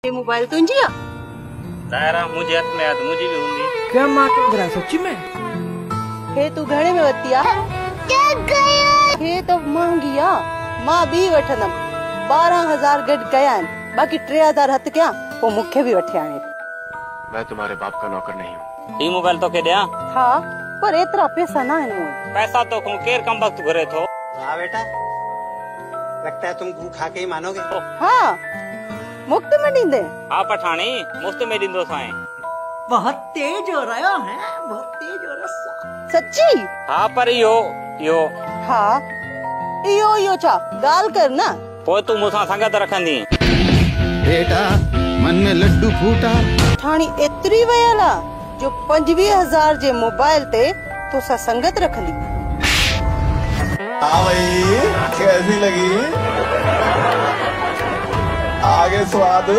ये मोबाइल तुझी आ? दायरा मुझे हथ में याद मुझे भी होंगी। क्या माँ के घर सच्ची में? हे तू घणे में वती आ? हे तो महंगी आ। मां भी वठंदम 12,000 गड गया आहिनि, बाकी 3,000 हथ क्या वो मुखे भी वठे आणे। मैं तुम्हारे बाप का नौकर नहीं हूँ। ये मोबाइल तो के दिया? हाँ, पर एतरा पैसा ना है मोल। पैसा तो को केर कम वक्त घरे थो। हाँ बेटा, लगता है तुम गू खा के ही मानोगे। हाँ, मुफ्त में दी दे। हाँ पठानी मुफ्त में दींदो साए। बहुत तेज हो रहा है, बहुत तेज हो रहा। सच्ची? हाँ पर यो हाँ, यो चा गाल कर ना। पोइ तू मुसा संगत रखंदी। बेटा मन में लड्डू फूटा। ठाणी एतरी वयाला जो 25,000 जे मोबाइल ते तो सा संगत रखंदी। हाँ भाई, कैसी लगी? आगे स्वाद